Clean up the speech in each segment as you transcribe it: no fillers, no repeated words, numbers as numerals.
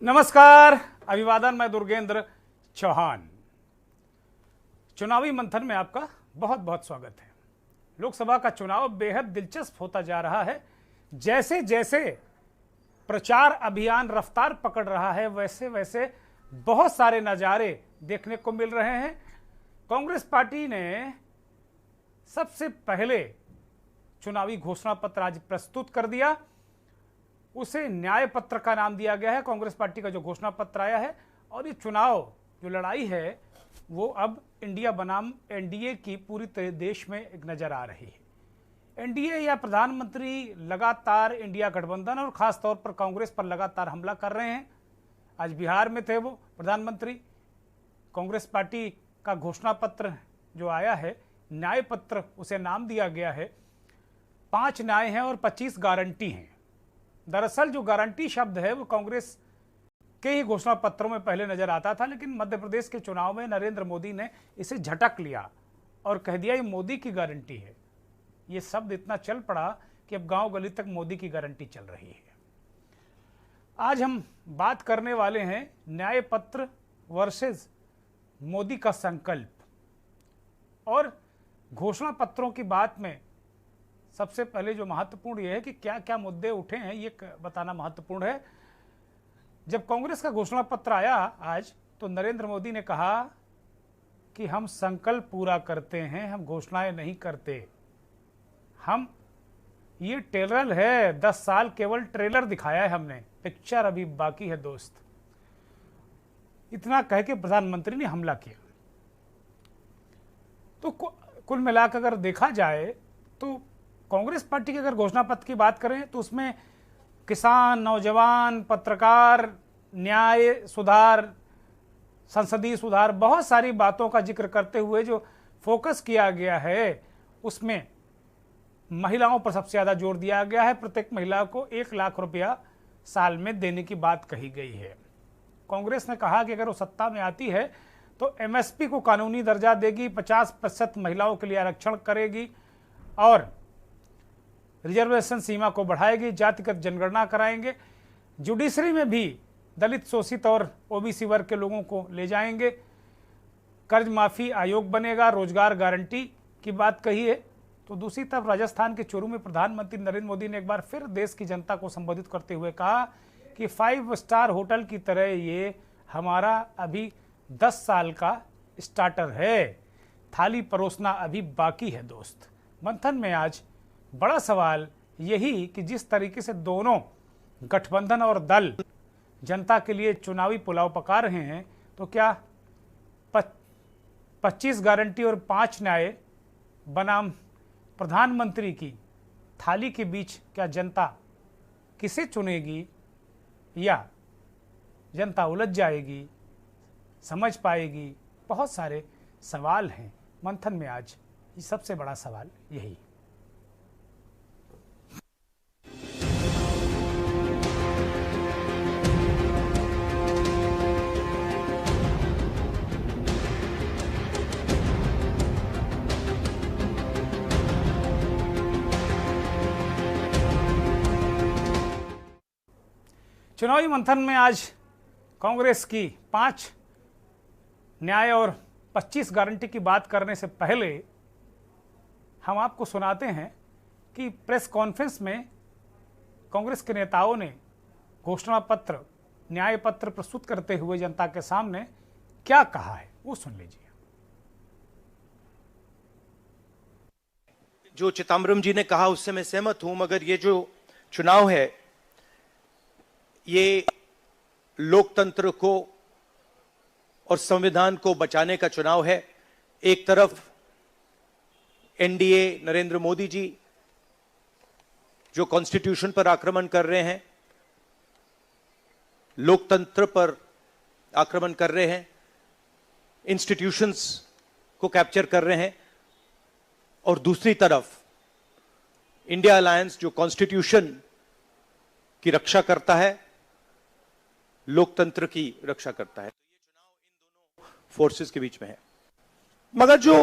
नमस्कार, अभिवादन। मैं दुर्गेंद्र चौहान। चुनावी मंथन में आपका बहुत बहुत स्वागत है। लोकसभा का चुनाव बेहद दिलचस्प होता जा रहा है। जैसे जैसे प्रचार अभियान रफ्तार पकड़ रहा है, वैसे वैसे बहुत सारे नज़ारे देखने को मिल रहे हैं। कांग्रेस पार्टी ने सबसे पहले चुनावी घोषणा पत्र आज प्रस्तुत कर दिया। उसे न्याय पत्र का नाम दिया गया है, कांग्रेस पार्टी का जो घोषणा पत्र आया है। और ये चुनाव जो लड़ाई है वो अब इंडिया बनाम एनडीए की पूरी तरह देश में एक नजर आ रही है। एनडीए या प्रधानमंत्री लगातार इंडिया गठबंधन और खास तौर पर कांग्रेस पर लगातार हमला कर रहे हैं। आज बिहार में थे वो प्रधानमंत्री। कांग्रेस पार्टी का घोषणा पत्र जो आया है, न्याय पत्र उसे नाम दिया गया है। 5 न्याय हैं और 25 गारंटी हैं। दरअसल जो गारंटी शब्द है वो कांग्रेस के ही घोषणा पत्रों में पहले नजर आता था, लेकिन मध्य प्रदेश के चुनाव में नरेंद्र मोदी ने इसे झटक लिया और कह दिया ये मोदी की गारंटी है। ये शब्द इतना चल पड़ा कि अब गांव गली तक मोदी की गारंटी चल रही है। आज हम बात करने वाले हैं न्याय पत्र वर्सेस मोदी का संकल्प। और घोषणा पत्रों की बात में सबसे पहले जो महत्वपूर्ण यह है कि क्या क्या मुद्दे उठे हैं, ये बताना महत्वपूर्ण है। जब कांग्रेस का घोषणा पत्र आया आज, तो नरेंद्र मोदी ने कहा कि हम संकल्प पूरा करते हैं, हम घोषणाएं नहीं करते। हम ये ट्रेलर है, 10 साल केवल ट्रेलर दिखाया है हमने, पिक्चर अभी बाकी है दोस्त। इतना कह के प्रधानमंत्री ने हमला किया। तो कुल मिलाकर अगर देखा जाए तो कांग्रेस पार्टी की अगर घोषणा पत्र की बात करें तो उसमें किसान, नौजवान, पत्रकार, न्याय सुधार, संसदीय सुधार, बहुत सारी बातों का जिक्र करते हुए जो फोकस किया गया है उसमें महिलाओं पर सबसे ज़्यादा जोर दिया गया है। प्रत्येक महिला को 1 लाख रुपया साल में देने की बात कही गई है। कांग्रेस ने कहा कि अगर वो सत्ता में आती है तो एमएसपी को कानूनी दर्जा देगी, 50% महिलाओं के लिए आरक्षण करेगी और रिजर्वेशन सीमा को बढ़ाएगी, जातिगत जनगणना कराएंगे, जुडिशरी में भी दलित, शोषित और ओबीसी वर्ग के लोगों को ले जाएंगे, कर्ज माफी आयोग बनेगा, रोजगार गारंटी की बात कही है। तो दूसरी तरफ राजस्थान के चूरू में प्रधानमंत्री नरेंद्र मोदी ने एक बार फिर देश की जनता को संबोधित करते हुए कहा कि 5 स्टार होटल की तरह ये हमारा अभी 10 साल का स्टार्टर है, थाली परोसना अभी बाकी है दोस्त। मंथन में आज बड़ा सवाल यही कि जिस तरीके से दोनों गठबंधन और दल जनता के लिए चुनावी पुलाव पका रहे हैं, तो क्या 25 गारंटी और 5 न्याय बनाम प्रधानमंत्री की थाली के बीच क्या जनता किसे चुनेगी, या जनता उलझ जाएगी, समझ पाएगी? बहुत सारे सवाल हैं मंथन में आज। ये सबसे बड़ा सवाल यही। चुनावी मंथन में आज कांग्रेस की 5 न्याय और 25 गारंटी की बात करने से पहले हम आपको सुनाते हैं कि प्रेस कॉन्फ्रेंस में कांग्रेस के नेताओं ने घोषणा पत्र, न्याय पत्र प्रस्तुत करते हुए जनता के सामने क्या कहा है, वो सुन लीजिए। जो चिदंबरम जी ने कहा उससे मैं सहमत हूं, मगर ये जो चुनाव है ये लोकतंत्र को और संविधान को बचाने का चुनाव है। एक तरफ एनडीए, नरेंद्र मोदी जी जो कॉन्स्टिट्यूशन पर आक्रमण कर रहे हैं, लोकतंत्र पर आक्रमण कर रहे हैं, इंस्टीट्यूशंस को कैप्चर कर रहे हैं, और दूसरी तरफ इंडिया अलायंस जो कॉन्स्टिट्यूशन की रक्षा करता है, लोकतंत्र की रक्षा करता है। तो ये चुनाव इन दोनों फोर्सेस के बीच में है। मगर जो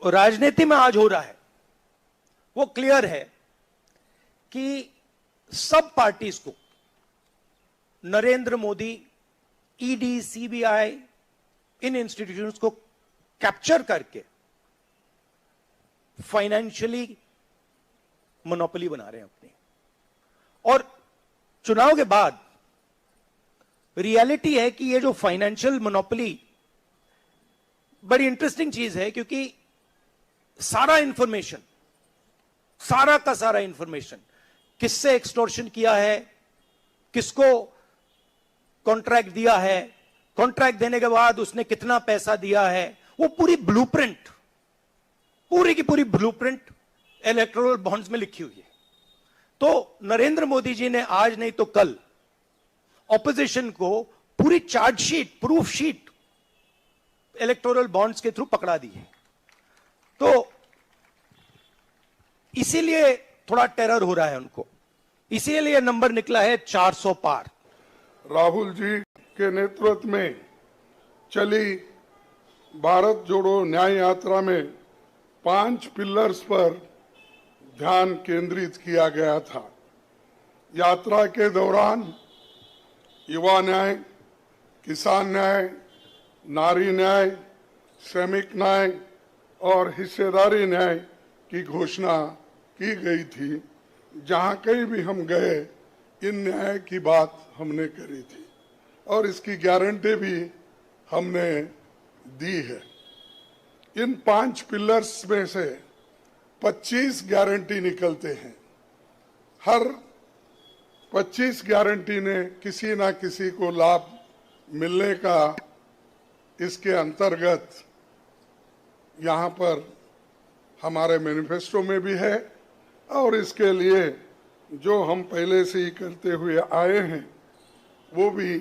राजनीति में आज हो रहा है वो क्लियर है कि सब पार्टीज को नरेंद्र मोदी ईडी, सीबीआई, इन इंस्टीट्यूशंस को कैप्चर करके फाइनेंशियली मोनोपोली बना रहे हैं अपनी। और चुनाव के बाद रियलिटी है कि ये जो फाइनेंशियल मोनोपोली बड़ी इंटरेस्टिंग चीज है, क्योंकि सारा इंफॉर्मेशन, सारा का सारा इंफॉर्मेशन, किससे एक्सटॉर्शन किया है, किसको कॉन्ट्रैक्ट दिया है, कॉन्ट्रैक्ट देने के बाद उसने कितना पैसा दिया है, वो पूरी ब्लूप्रिंट, पूरी की पूरी ब्लूप्रिंट इलेक्टोरल बॉन्ड्स में लिखी हुई है। तो नरेंद्र मोदी जी ने आज नहीं तो कल ऑपोजिशन को पूरी chargesheet, proof sheet electoral bonds के थ्रू पकड़ा दी है। तो इसीलिए थोड़ा टेरर हो रहा है उनको, इसीलिए नंबर निकला है 400 पार। राहुल जी के नेतृत्व में चली भारत जोड़ो न्याय यात्रा में 5 पिलर्स पर ध्यान केंद्रित किया गया था। यात्रा के दौरान युवा न्याय, किसान न्याय, नारी न्याय, श्रमिक न्याय और हिस्सेदारी न्याय की घोषणा की गई थी। जहां कहीं भी हम गए इन न्याय की बात हमने करी थी और इसकी गारंटी भी हमने दी है। इन 5 पिलर्स में से 25 गारंटी निकलते हैं। हर 25 गारंटी ने किसी ना किसी को लाभ मिलने का इसके अंतर्गत यहाँ पर हमारे मैनिफेस्टो में भी है और इसके लिए जो हम पहले से ही करते हुए आए हैं वो भी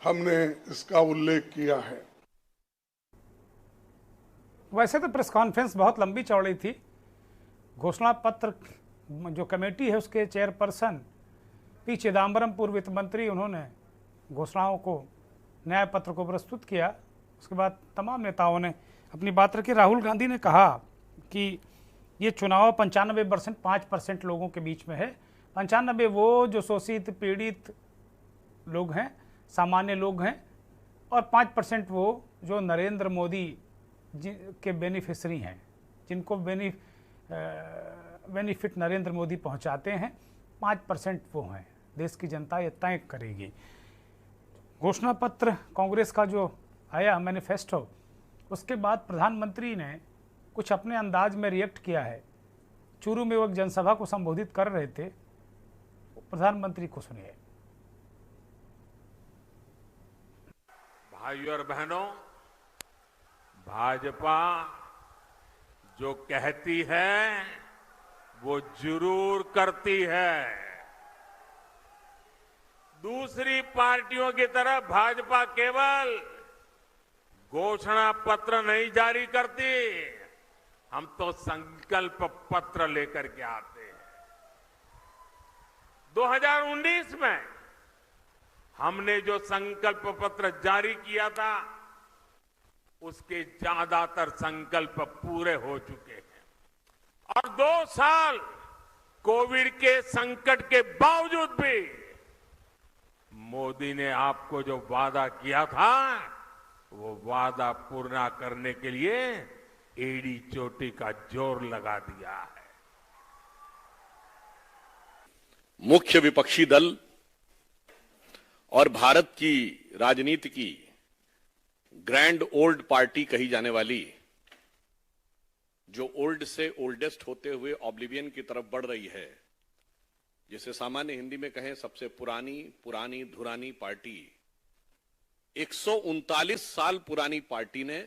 हमने इसका उल्लेख किया है। वैसे तो प्रेस कॉन्फ्रेंस बहुत लंबी चौड़ी थी। घोषणा पत्र जो कमेटी है उसके चेयरपर्सन पी चिदम्बरम, पूर्व वित्त मंत्री, उन्होंने घोषणाओं को, न्याय पत्र को प्रस्तुत किया। उसके बाद तमाम नेताओं ने अपनी बात रखी। राहुल गांधी ने कहा कि ये चुनाव 95% 5% लोगों के बीच में है। 95 वो जो शोषित पीड़ित लोग हैं, सामान्य लोग हैं, और 5% वो जो नरेंद्र मोदी के बेनिफिशरी हैं, जिनको बेनिफिट नरेंद्र मोदी पहुंचाते हैं। 5% वो हैं। देश की जनता ये तय करेगी। घोषणा पत्र कांग्रेस का जो आया मैनिफेस्टो, उसके बाद प्रधानमंत्री ने कुछ अपने अंदाज में रिएक्ट किया है। चूरू में वो एक जनसभा को संबोधित कर रहे थे, प्रधानमंत्री को सुनिए। भाइयों और बहनों, भाजपा जो कहती है वो जरूर करती है। दूसरी पार्टियों की तरह भाजपा केवल घोषणा पत्र नहीं जारी करती, हम तो संकल्प पत्र लेकर के आते हैं। 2019 में हमने जो संकल्प पत्र जारी किया था उसके ज्यादातर संकल्प पूरे हो चुके हैं और 2 साल कोविड के संकट के बावजूद भी मोदी ने आपको जो वादा किया था वो वादा पूरा करने के लिए एड़ी चोटी का जोर लगा दिया है। मुख्य विपक्षी दल और भारत की राजनीति की ग्रैंड ओल्ड पार्टी कही जाने वाली, जो ओल्ड से ओल्डेस्ट होते हुए ऑब्लिवियन की तरफ बढ़ रही है, जिसे सामान्य हिंदी में कहें सबसे पुरानी धुरानी पार्टी, 139 साल पुरानी पार्टी ने,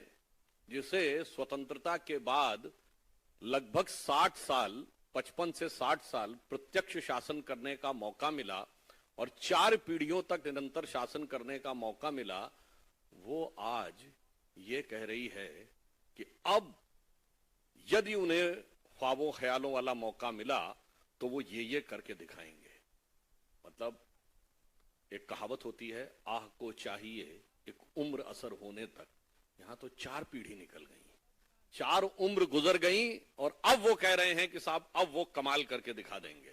जिसे स्वतंत्रता के बाद लगभग 60 साल, 55 से 60 साल प्रत्यक्ष शासन करने का मौका मिला और 4 पीढ़ियों तक निरंतर शासन करने का मौका मिला, वो आज ये कह रही है कि अब यदि उन्हें ख्वाबों ख्यालों वाला मौका मिला तो वो ये करके दिखाएंगे। मतलब एक कहावत होती है, आह को चाहिए एक उम्र असर होने तक। यहां तो 4 पीढ़ी निकल गई, 4 उम्र गुजर गई और अब वो कह रहे हैं कि साहब अब वो कमाल करके दिखा देंगे।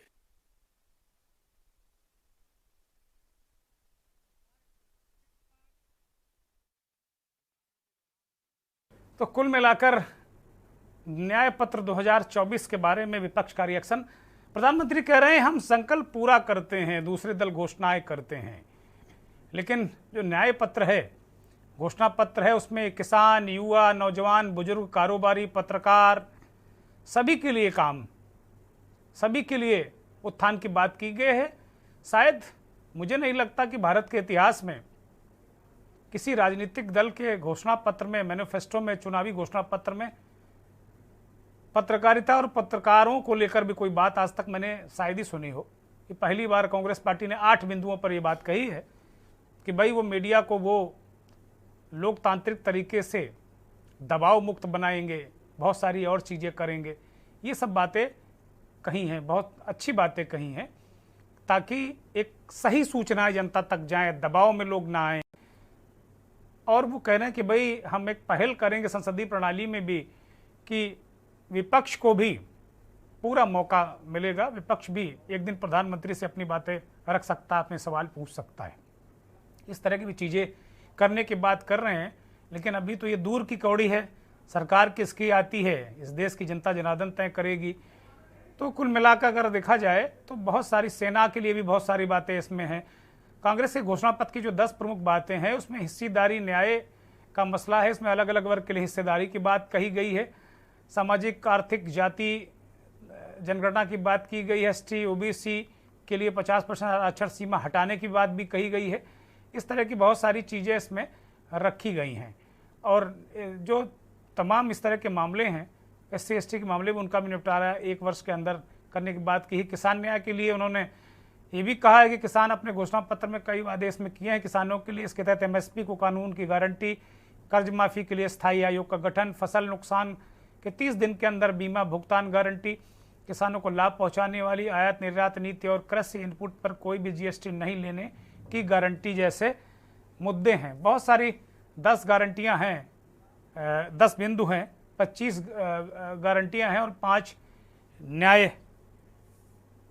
तो कुल मिलाकर न्याय पत्र 2024 के बारे में विपक्ष का रिएक्शन। प्रधानमंत्री कह रहे हैं हम संकल्प पूरा करते हैं, दूसरे दल घोषणाएं करते हैं, लेकिन जो न्याय पत्र है, घोषणा पत्र है, उसमें किसान, युवा, नौजवान, बुजुर्ग, कारोबारी, पत्रकार, सभी के लिए काम, सभी के लिए उत्थान की बात की गई है। शायद मुझे नहीं लगता कि भारत के इतिहास में किसी राजनीतिक दल के घोषणा पत्र में, मैनिफेस्टो में, चुनावी घोषणा पत्र में पत्रकारिता और पत्रकारों को लेकर भी कोई बात आज तक मैंने शायद ही सुनी हो। कि पहली बार कांग्रेस पार्टी ने 8 बिंदुओं पर यह बात कही है कि भाई वो मीडिया को वो लोकतांत्रिक तरीके से दबाव मुक्त बनाएंगे, बहुत सारी और चीज़ें करेंगे। ये सब बातें कही हैं, बहुत अच्छी बातें कही हैं, ताकि एक सही सूचनाएं जनता तक जाएं, दबाव में लोग ना आएं। और वो कह रहे हैं कि भाई हम एक पहल करेंगे संसदीय प्रणाली में भी कि विपक्ष को भी पूरा मौका मिलेगा, विपक्ष भी एक दिन प्रधानमंत्री से अपनी बातें रख सकता है, अपने सवाल पूछ सकता है। इस तरह की भी चीज़ें करने की बात कर रहे हैं, लेकिन अभी तो ये दूर की कौड़ी है। सरकार किसकी आती है, इस देश की जनता जनार्दन तय करेगी। तो कुल मिलाकर अगर देखा जाए तो बहुत सारी, सेना के लिए भी बहुत सारी बातें इसमें हैं। कांग्रेस के घोषणा पत्र की जो 10 प्रमुख बातें हैं, उसमें हिस्सेदारी, न्याय का मसला है, इसमें अलग अलग वर्ग के लिए हिस्सेदारी की बात कही गई है, सामाजिक, आर्थिक, जाति जनगणना की बात की गई है, एसटी, ओबीसी के लिए 50% आरक्षण सीमा हटाने की बात भी कही गई है। इस तरह की बहुत सारी चीज़ें इसमें रखी गई हैं। और जो तमाम इस तरह के मामले हैं, एससी एसटी के मामले में, उनका भी निपटारा 1 वर्ष के अंदर करने की बात की है। किसान न्याय के लिए उन्होंने ये भी कहा है कि किसान अपने घोषणा पत्र में कई वादे इसमें किए हैं किसानों के लिए। इसके तहत एमएसपी को कानून की गारंटी, कर्ज माफी के लिए स्थायी आयोग का गठन, फसल नुकसान के 30 दिन के अंदर बीमा भुगतान गारंटी, किसानों को लाभ पहुंचाने वाली आयात निर्यात नीति और कृषि इनपुट पर कोई भी जीएसटी नहीं लेने की गारंटी जैसे मुद्दे हैं। बहुत सारी 10 गारंटियां हैं, 10 बिंदु हैं, 25 गारंटियां हैं और 5 न्याय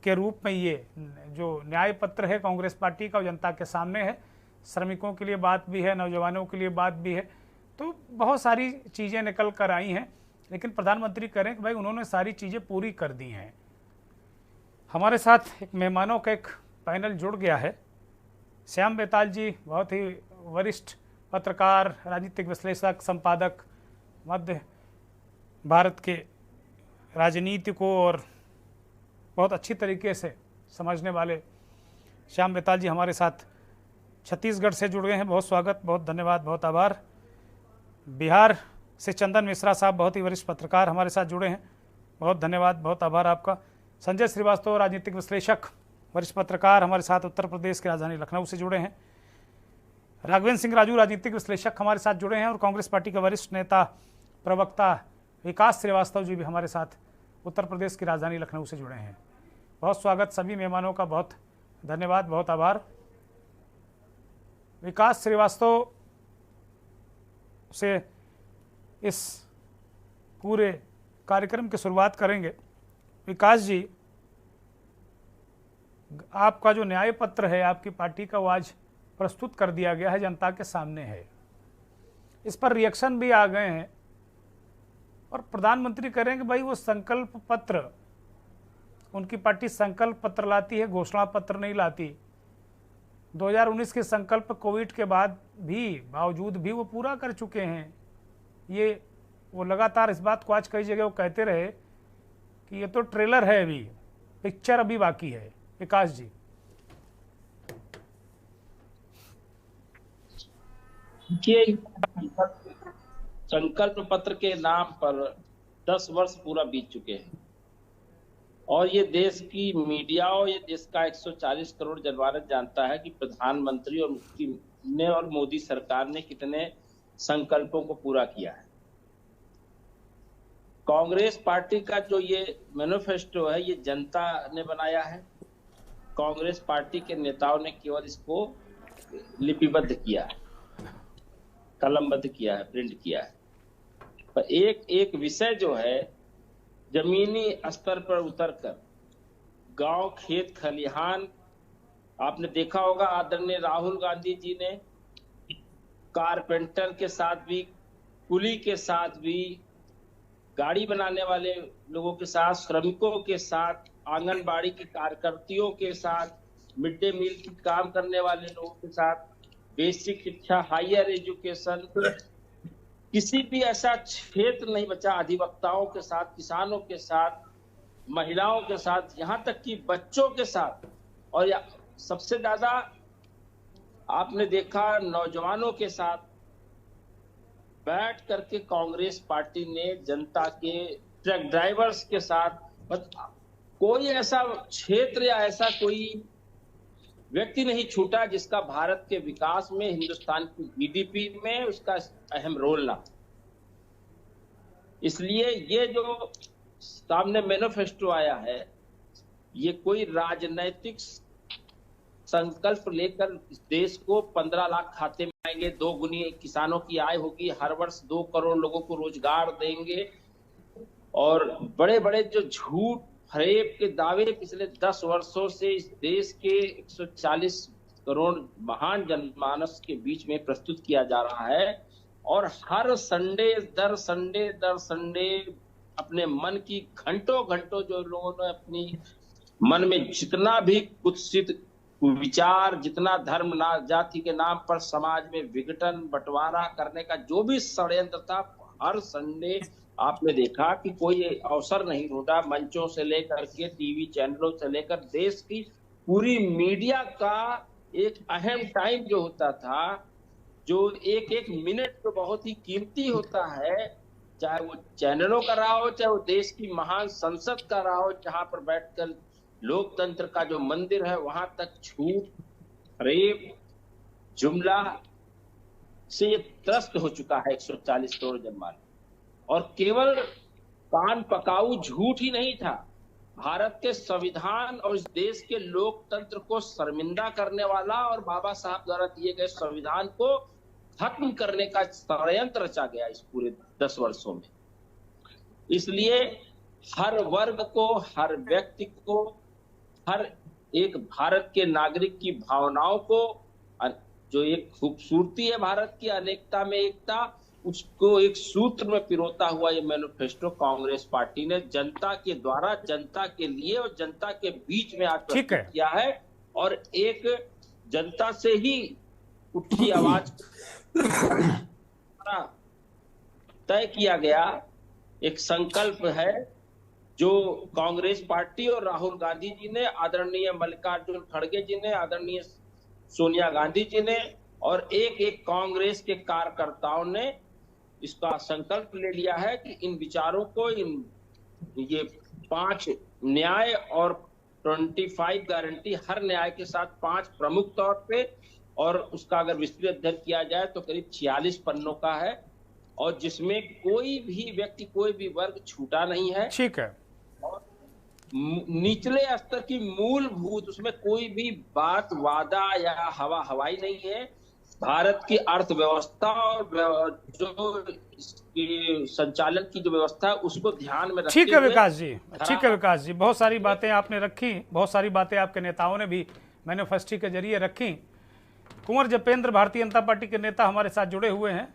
के रूप में ये जो न्याय पत्र है कांग्रेस पार्टी का, जनता के सामने है। श्रमिकों के लिए बात भी है, नौजवानों के लिए बात भी है। तो बहुत सारी चीज़ें निकल कर आई हैं, लेकिन प्रधानमंत्री कह रहे हैं कि भाई उन्होंने सारी चीज़ें पूरी कर दी हैं। हमारे साथ एक मेहमानों का एक पैनल जुड़ गया है। श्याम बेताल जी बहुत ही वरिष्ठ पत्रकार, राजनीतिक विश्लेषक, संपादक, मध्य भारत के राजनीति को और बहुत अच्छी तरीके से समझने वाले श्याम बेताल जी हमारे साथ छत्तीसगढ़ से जुड़ गए हैं। बहुत स्वागत, बहुत धन्यवाद, बहुत आभार। बिहार से चंदन मिश्रा साहब, बहुत ही वरिष्ठ पत्रकार, हमारे साथ जुड़े हैं। बहुत धन्यवाद, बहुत आभार आपका। संजय श्रीवास्तव, राजनीतिक विश्लेषक, वरिष्ठ पत्रकार, हमारे साथ उत्तर प्रदेश की राजधानी लखनऊ से जुड़े हैं। राघवेंद्र सिंह राजू, राजनीतिक विश्लेषक, हमारे साथ जुड़े हैं। और कांग्रेस पार्टी के वरिष्ठ नेता, प्रवक्ता विकास श्रीवास्तव जी भी हमारे साथ उत्तर प्रदेश की राजधानी लखनऊ से जुड़े हैं। बहुत स्वागत सभी मेहमानों का, बहुत धन्यवाद, बहुत आभार। विकास श्रीवास्तव से इस पूरे कार्यक्रम की शुरुआत करेंगे। विकास जी, आपका जो न्याय पत्र है आपकी पार्टी का, वो आज प्रस्तुत कर दिया गया है, जनता के सामने है। इस पर रिएक्शन भी आ गए हैं और प्रधानमंत्री कह रहे हैं कि भाई वो संकल्प पत्र, उनकी पार्टी संकल्प पत्र लाती है, घोषणा पत्र नहीं लाती। 2019 के संकल्प कोविड के बाद भी, बावजूद भी वो पूरा कर चुके हैं। ये वो लगातार इस बात को आज कई जगह वो कहते रहे कि ये तो ट्रेलर है, अभी पिक्चर अभी बाकी है। विकास जी, देखिए, संकल्प पत्र के नाम पर 10 वर्ष पूरा बीत चुके हैं और ये देश की मीडिया और ये देश का 140 करोड़ जनमानस जानता है कि प्रधानमंत्री और ने और मोदी सरकार ने कितने संकल्पों को पूरा किया है। कांग्रेस पार्टी का जो ये मैनिफेस्टो है, ये जनता ने बनाया है। कांग्रेस पार्टी के नेताओं ने केवल इसको लिपिबद्ध किया है, कलमबद्ध किया है, प्रिंट किया है। पर एक एक विषय जो है जमीनी स्तर पर उतरकर गांव, खेत, खलिहान, आपने देखा होगा आदरणीय राहुल गांधी जी ने कारपेंटर के साथ भी कुली के साथ भी, गाड़ी बनाने वाले लोगों के साथ, श्रमिकों के साथ, आंगनबाड़ी की कार्यकर्तियों के साथ, मिड डे मील की काम करने वाले लोगों के साथ, बेसिक शिक्षा, हायर एजुकेशन, किसी भी ऐसा क्षेत्र नहीं बचा, अधिवक्ताओं के साथ, किसानों के साथ, महिलाओं के साथ, यहाँ तक कि बच्चों के साथ, और सबसे ज्यादा आपने देखा नौजवानों के साथ बैठ करके कांग्रेस पार्टी ने जनता के, ट्रक ड्राइवर्स के साथ, कोई ऐसा क्षेत्र या ऐसा कोई व्यक्ति नहीं छूटा जिसका भारत के विकास में, हिंदुस्तान की जीडीपी में उसका अहम रोल ना। इसलिए ये जो सामने मैनिफेस्टो आया है, ये कोई राजनैतिक संकल्प लेकर इस देश को 15 लाख खाते में आएंगे, 2 गुनी किसानों की आय होगी, हर वर्ष 2 करोड़ लोगों को रोजगार देंगे, और बड़े बड़े जो झूठ फरेब के दावे पिछले 10 वर्षों से इस देश के 140 करोड़ महान जनमानस के बीच में प्रस्तुत किया जा रहा है, और हर संडे दर संडे अपने मन की घंटों जो लोगों ने अपनी मन में जितना भी कुत्सित विचार, जितना धर्म जाति के नाम पर समाज में विघटन बंटवारा करने का जो भी षड्यंत्र था, हर संडे आपने देखा कि कोई अवसर नहीं ढूंढा, मंचों से लेकर के टीवी चैनलों से लेकर देश की पूरी मीडिया का एक अहम टाइम जो होता था, जो एक मिनट जो बहुत ही कीमती होता है, चाहे वो चैनलों का रहा हो, चाहे वो देश की महान संसद का रहा हो, जहां पर बैठकर लोकतंत्र का जो मंदिर है वहां तक झूठ, रेप, जुमला से ये त्रस्त हो चुका है 140 करोड़ जनमानस। और केवल कान पकाऊ झूठ ही नहीं था, भारत के संविधान और इस देश के लोकतंत्र को शर्मिंदा करने वाला और बाबा साहब द्वारा दिए गए संविधान को खत्म करने का षड्यंत्र रचा गया इस पूरे 10 वर्षों में। इसलिए हर वर्ग को, हर व्यक्ति को, हर एक भारत के नागरिक की भावनाओं को, जो एक खूबसूरती है भारत की अनेकता में एकता, उसको एक सूत्र में पिरोता हुआ ये मैनिफेस्टो कांग्रेस पार्टी ने जनता के द्वारा, जनता के लिए और जनता के बीच में आज प्रस्तुत किया है। और एक जनता से ही उठी आवाज तय किया गया एक संकल्प है जो कांग्रेस पार्टी और राहुल गांधी जी ने, आदरणीय मल्लिकार्जुन खड़गे जी ने, आदरणीय सोनिया गांधी जी ने और एक कांग्रेस के कार्यकर्ताओं ने इसका संकल्प ले लिया है कि इन विचारों को, ये 5 न्याय और 25 गारंटी, हर न्याय के साथ 5 प्रमुख तौर पे, और उसका अगर विस्तृत अध्ययन किया जाए तो करीब 46 पन्नों का है, और जिसमें कोई भी व्यक्ति, कोई भी वर्ग छूटा नहीं है। ठीक है। और निचले स्तर की मूलभूत, उसमें कोई भी बात, वादा या हवाई नहीं है। भारत की अर्थव्यवस्था और जो इसकी संचालन की जो व्यवस्था है उसको ध्यान में रखते हुए। ठीक है विकास जी, ठीक है विकास जी, बहुत सारी बातें आपने रखी, बहुत सारी बातें आपके नेताओं ने भी मैनिफेस्टो के जरिए रखी। कुंवर जपेंद्र भारतीय जनता पार्टी के नेता हमारे साथ जुड़े हुए हैं।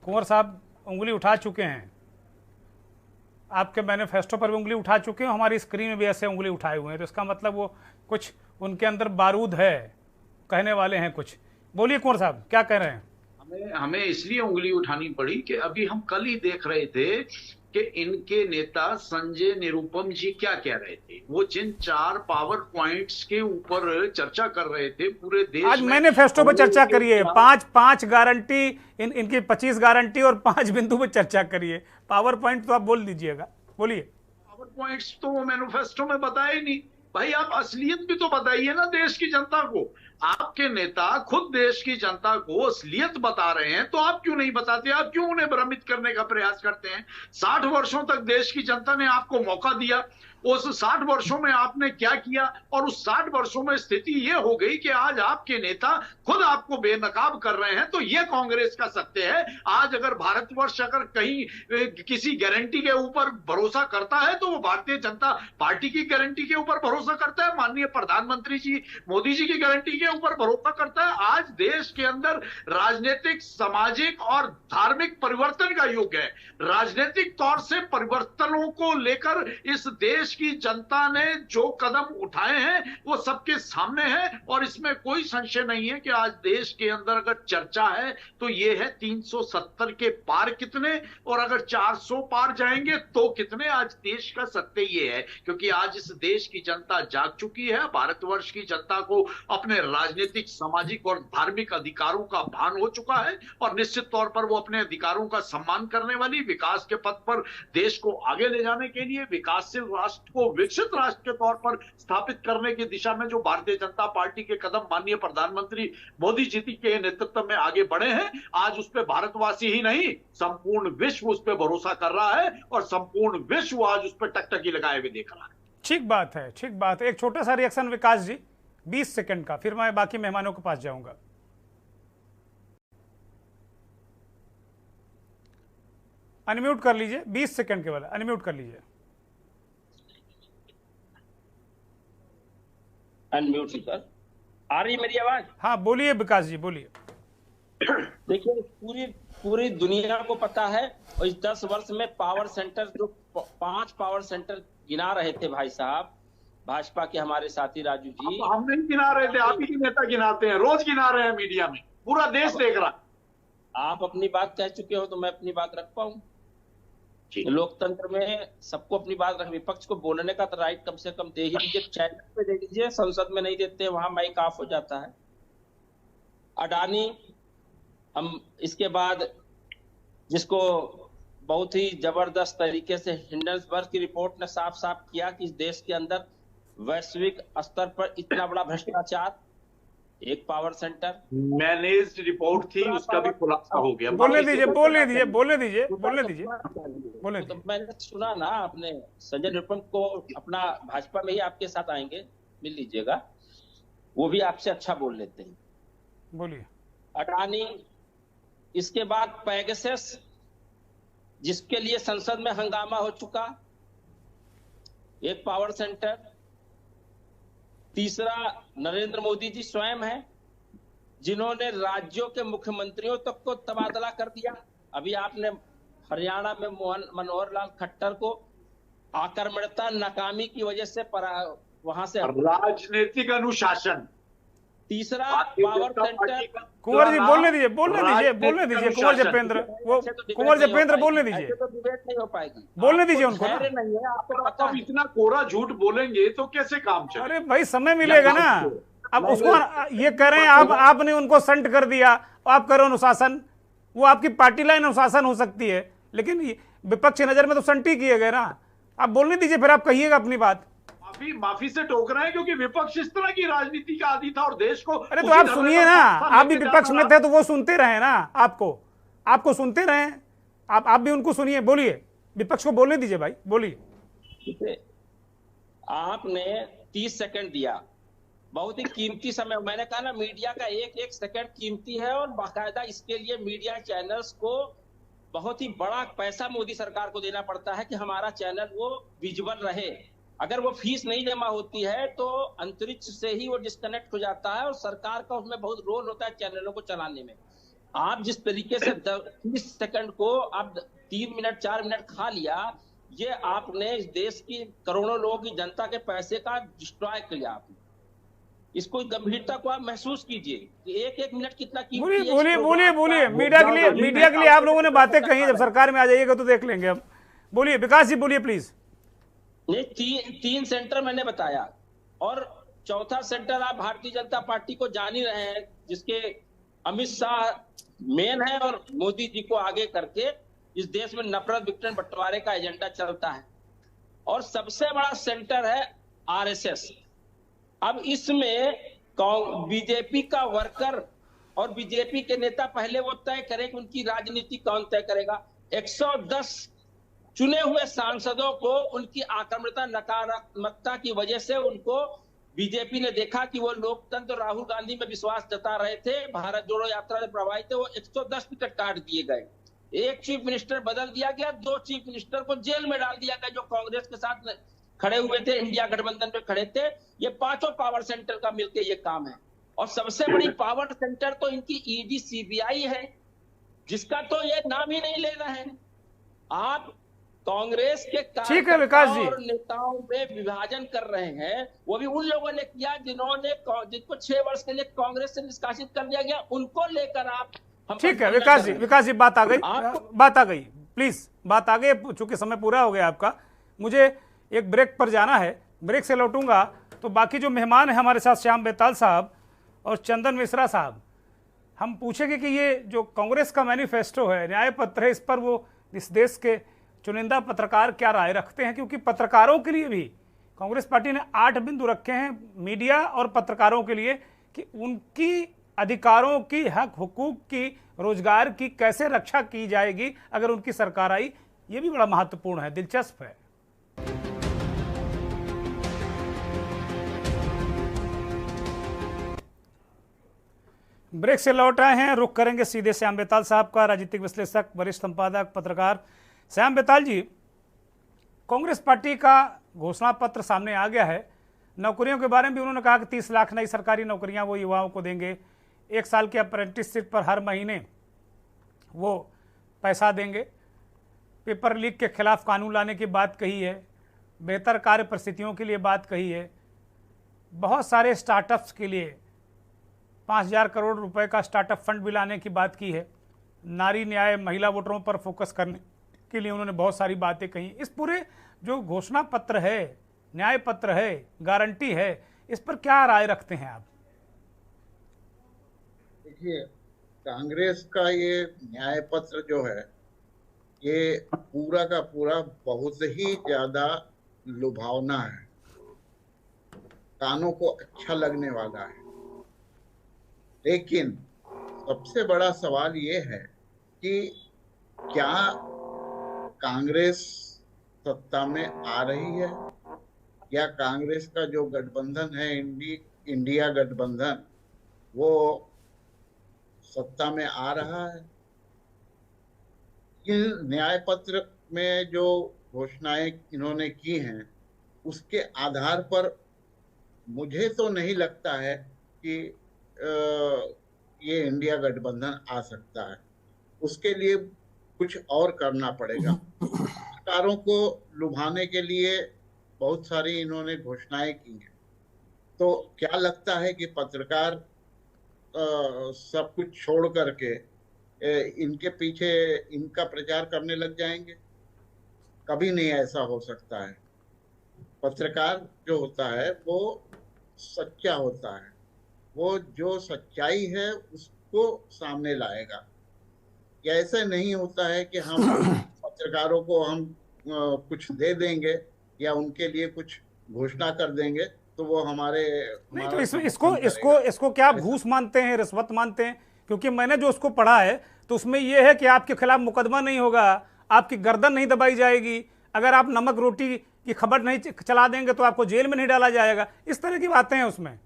कुंवर साहब उंगली उठा चुके हैं, आपके मैनिफेस्टो पर भी उंगली उठा चुके हैं, हमारी स्क्रीन में भी ऐसे उंगली उठाए हुए हैं, तो इसका मतलब वो कुछ उनके अंदर बारूद है, कहने वाले हैं कुछ। बोलिए कुंवर साहब, क्या कह रहे हैं? हमें इसलिए उंगली उठानी पड़ी कि अभी हम कल ही देख रहे थे कि इनके नेता संजय निरुपम जी क्या कह रहे थे। वो जिन 4 पावर पॉइंट्स के ऊपर चर्चा कर रहे थे पूरे देश आज मैनिफेस्टो पर चर्चा करिए, 5 गारंटी, इनकी 25 गारंटी और 5 बिंदु पर चर्चा करिए। पावर पॉइंट तो आप बोल दीजिएगा, बोलिए। पावर पॉइंट्स तो वो मैनिफेस्टो में बताए नहीं भाई, आप असलियत भी तो बताइए ना देश की जनता को। आपके नेता खुद देश की जनता को असलियत बता रहे हैं, तो आप क्यों नहीं बताते? आप क्यों उन्हें भ्रमित करने का प्रयास करते हैं? 60 वर्षों तक देश की जनता ने आपको मौका दिया, उस 60 वर्षों में आपने क्या किया? और उस 60 वर्षों में स्थिति ये हो गई कि आज आपके नेता खुद आपको बेनकाब कर रहे हैं। तो ये कांग्रेस का सत्य है। आज अगर भारतवर्ष अगर कहीं किसी गारंटी के ऊपर भरोसा करता है तो वो भारतीय जनता पार्टी की गारंटी के ऊपर भरोसा करता है, माननीय प्रधानमंत्री जी मोदी जी की गारंटी के ऊपर भरोसा करता है। आज देश के अंदर राजनीतिक, सामाजिक और धार्मिक परिवर्तन का युग है। राजनीतिक तौर से परिवर्तनों को लेकर इस देश की जनता ने जो कदम उठाए हैं वो सबके सामने है और इसमें कोई संशय नहीं है कि आज देश के अंदर अगर चर्चा है तो ये है 370 के पार कितने, और अगर 400 पार जाएंगे तो कितने। आज देश का सत्य ये है, क्योंकि आज इस देश की जनता जाग चुकी है। भारतवर्ष की जनता को अपने राजनीतिक, सामाजिक और धार्मिक अधिकारों का भान हो चुका है और निश्चित तौर पर वो अपने अधिकारों का सम्मान करने वाली, विकास के पथ पर देश को आगे ले जाने के लिए, विकासशील राष्ट्र को विकसित राष्ट्र के तौर पर स्थापित करने की दिशा में जो भारतीय जनता पार्टी के कदम माननीय प्रधानमंत्री मोदी जी के नेतृत्व में आगे बढ़े हैं, आज उस पर भारतवासी ही नहीं संपूर्ण विश्व उस पर भरोसा कर रहा है और संपूर्ण विश्व आज उस पर टकटकी लगाए हुए देख रहा है। ठीक बात है, ठीक बात है। एक छोटा सा रिएक्शन विकास जी, 20 सेकंड का, फिर मैं बाकी मेहमानों के पास जाऊंगा। अनम्यूट कर लीजिए, 20 सेकंड के वाला अनम्यूट कर लीजिए। अनम्यूट कर, आ रही मेरी आवाज? हाँ बोलिए विकास जी, बोलिए। देखिए, पूरी दुनिया को पता है और इस 10 वर्ष में पावर सेंटर, जो 5 पावर सेंटर गिना रहे थे भाई साहब भाजपा के हमारे साथी राजू जी, हम नहीं गिना रहे थे, आप ही के नेता गिनाते हैं, रोज गिना रहे हैं मीडिया में, पूरा देश देख रहा है। आप अपनी बात कह चुके हो तो मैं अपनी बात रख पाऊं? लोकतंत्र में सबको अपनी बात रख, विपक्ष को बोलने का तो राइट कम से कम दे ही दीजिए। चैनल पे दे दीजिए, संसद में नहीं देते, वहां माइक ऑफ हो जाता है। अडानी, हम इसके बाद जिसको बहुत ही जबरदस्त तरीके से हिंडनबर्ग की रिपोर्ट ने साफ साफ किया कि इस देश के अंदर वैश्विक स्तर पर इतना बड़ा भ्रष्टाचार, एक पावर सेंटर मैनेज्ड रिपोर्ट थी, उसका भी खुलासा हो गया। बोलने दीजिए, बोलने दीजिए, बोलने दीजिए, बोलने दीजिए, बोलने तो दीजिए। मैंने सुना ना, आपने संजय निरुपम को अपना भाजपा में ही आपके साथ आएंगे, मिल लीजिएगा, वो भी आपसे अच्छा बोल लेते हैं। बोलिए। अडानी, इसके बाद पैगासस, जिसके लिए संसद में हंगामा हो चुका, एक पावर सेंटर। तीसरा, नरेंद्र मोदी जी स्वयं हैं, जिन्होंने राज्यों के मुख्यमंत्रियों तक को तबादला कर दिया। अभी आपने हरियाणा में मनोहर लाल खट्टर को आक्रमणता, नाकामी की वजह से वहां से राजनीतिक अनुशासन। तीसरा, पावर सेंटर। कुंवर जी बोलने दीजिए, बोलने दीजिए, बोलने दीजिए। कुंवर जपेंद्र, वो कुंवर जपेंद्र बोलने दीजिए, तो डिबेट नहीं हो पाएगी, बोलने दीजिए उनको ना। नहीं है, आपको पता आप है। इतना कोरा झूठ बोलेंगे तो कैसे काम चले? अरे भाई समय मिलेगा ना। अब उसको ये कह रहे हैं आप, आपने उनको संट कर दिया, आप करो अनुशासन। वो आपकी पार्टी लाइन अनुशासन हो सकती है, लेकिन विपक्ष की नजर में तो संट ही किए गए ना। आप बोलने दीजिए, फिर आप कहिएगा अपनी बात। माफी से टोक रहे हैं क्योंकि विपक्ष इस तरह की राजनीति का आदी था और देश को। अरे तो आप सुनिए ना, आप भी विपक्ष में थे तो वो सुनते रहे ना, आपको सुनते रहे, आप भी उनको सुनिए। बोलिए, विपक्ष को बोलने दीजिए भाई, बोलिए। आपने 30 सेकंड दिया, बहुत ही कीमती समय। मैंने कहा ना, मीडिया का एक एक सेकंड कीमती है और बाकायदा इसके लिए मीडिया चैनल्स को बहुत ही बड़ा पैसा मोदी सरकार को देना पड़ता है कि हमारा चैनल वो विजुअल रहे। अगर वो फीस नहीं जमा होती है तो अंतरिक्ष से ही वो डिस्कनेक्ट हो जाता है और सरकार का उसमें बहुत रोल होता है चैनलों को चलाने में। आप जिस तरीके से 30 सेकंड को आप 3 मिनट 4 मिनट खा लिया, ये आपने इस देश की करोड़ों लोगों की जनता के पैसे का डिस्ट्रॉय किया। आपने इसको गंभीरता को आप महसूस कीजिए कि एक एक मिनट कितना कीमती है। बोलिए। मीडिया के लिए आप लोगों ने बातें कही, जब सरकार में आ जाइएगा तो देख लेंगे हम। बोलिए विकास जी, बोलिए प्लीज। ये 3 सेंटर मैंने बताया और चौथा सेंटर आप भारतीय जनता पार्टी को जान ही रहे हैं, जिसके अमित शाह मेन है और मोदी जी को आगे करके इस देश में नफरत विघटन बंटवारे का एजेंडा चलता है। और सबसे बड़ा सेंटर है आरएसएस। अब इसमें बीजेपी का वर्कर और बीजेपी के नेता पहले वो तय करें कि उनकी राजनीति कौन तय करेगा। 110 चुने हुए सांसदों को उनकी आक्रामकता, नकारात्मकता की वजह से उनको बीजेपी ने देखा कि वो लोकतंत्र, राहुल गांधी में विश्वास जता रहे थे, भारत जोड़ो यात्रा से प्रभावित थे, वो 110 टिकट काट दिए गए। एक चीफ मिनिस्टर बदल दिया गया, 2 चीफ मिनिस्टर को जेल में डाल दिया गया जो कांग्रेस के साथ खड़े हुए थे, इंडिया गठबंधन पे खड़े थे। ये 5 पावर सेंटर का मिलकर ये काम है। और सबसे बड़ी पावर सेंटर तो इनकी ईडी सीबीआई है, जिसका तो ये नाम ही नहीं ले रहे हैं। आप कांग्रेस के ठीक है विकास जी, और नेताओं में विभाजन कर रहे हैं। वो भी उन लोगों ने किया जिनको 6 वर्ष के लिए कांग्रेस से निष्कासित कर दिया गया, उनको लेकर आप। ठीक है विकास जी बात आ गई, प्लीज बात आ गई, चूंकि समय पूरा हो गया आपका। मुझे एक ब्रेक पर जाना है, ब्रेक से लौटूंगा तो बाकी जो मेहमान है हमारे साथ, श्याम बेताल साहब और चंदन मिश्रा साहब, हम पूछेंगे कि ये जो कांग्रेस का मैनिफेस्टो है, न्याय पत्र है, इस पर वो इस देश के चुनिंदा पत्रकार क्या राय रखते हैं। क्योंकि पत्रकारों के लिए भी कांग्रेस पार्टी ने 8 बिंदु रखे हैं मीडिया और पत्रकारों के लिए कि उनकी अधिकारों की, हक हुकूक की, रोजगार की कैसे रक्षा की जाएगी अगर उनकी सरकार आई। ये भी बड़ा महत्वपूर्ण है, दिलचस्प है। ब्रेक से लौट आए हैं, रुख करेंगे सीधे श्याम बेताल साहब का, राजनीतिक विश्लेषक, वरिष्ठ संपादक, पत्रकार। श्याम बेताल जी, कांग्रेस पार्टी का घोषणा पत्र सामने आ गया है। नौकरियों के बारे में भी उन्होंने कहा कि 30 लाख नई सरकारी नौकरियां वो युवाओं को देंगे, 1 साल के अप्रेंटिसशिप पर हर महीने वो पैसा देंगे, पेपर लीक के खिलाफ कानून लाने की बात कही है, बेहतर कार्य परिस्थितियों के लिए बात कही है, बहुत सारे स्टार्टअप्स के लिए 5,000 करोड़ रुपए का स्टार्टअप फंड भी लाने की बात की है, नारी न्याय, महिला वोटरों पर फोकस करने के लिए उन्होंने बहुत सारी बातें कही। इस पूरे जो घोषणा पत्र है, न्याय पत्र है, गारंटी है, इस पर क्या राय रखते हैं आप? देखिए, कांग्रेस का ये न्याय पत्र जो है, ये पूरा का पूरा बहुत ही ज्यादा लुभावना है, कानों को अच्छा लगने वाला है। लेकिन सबसे बड़ा सवाल ये है कि क्या कांग्रेस सत्ता में आ रही है, या कांग्रेस का जो गठबंधन है, इंडिया गठबंधन, वो सत्ता में आ रहा है। इन न्याय पत्र में जो घोषणाएं इन्होंने की हैं, उसके आधार पर मुझे तो नहीं लगता है कि ये इंडिया गठबंधन आ सकता है। उसके लिए कुछ और करना पड़ेगा। पत्रकारों को लुभाने के लिए बहुत सारी इन्होंने घोषणाएं की हैं। तो क्या लगता है कि पत्रकार सब कुछ छोड़ करके इनके पीछे इनका प्रचार करने लग जाएंगे? कभी नहीं ऐसा हो सकता है। पत्रकार जो होता है वो सच्चा होता है, वो जो सच्चाई है उसको सामने लाएगा। या ऐसा नहीं होता है कि हम पत्रकारों को हम कुछ दे देंगे या उनके लिए कुछ घोषणा कर देंगे तो वो हमारे नहीं। तो इसको क्या आप घूस मानते हैं, रिश्वत मानते हैं? क्योंकि मैंने जो उसको पढ़ा है तो उसमें यह है कि आपके खिलाफ मुकदमा नहीं होगा, आपकी गर्दन नहीं दबाई जाएगी, अगर आप नमक रोटी की खबर नहीं चला देंगे तो आपको जेल में नहीं डाला जाएगा। इस तरह की बातें हैं उसमें।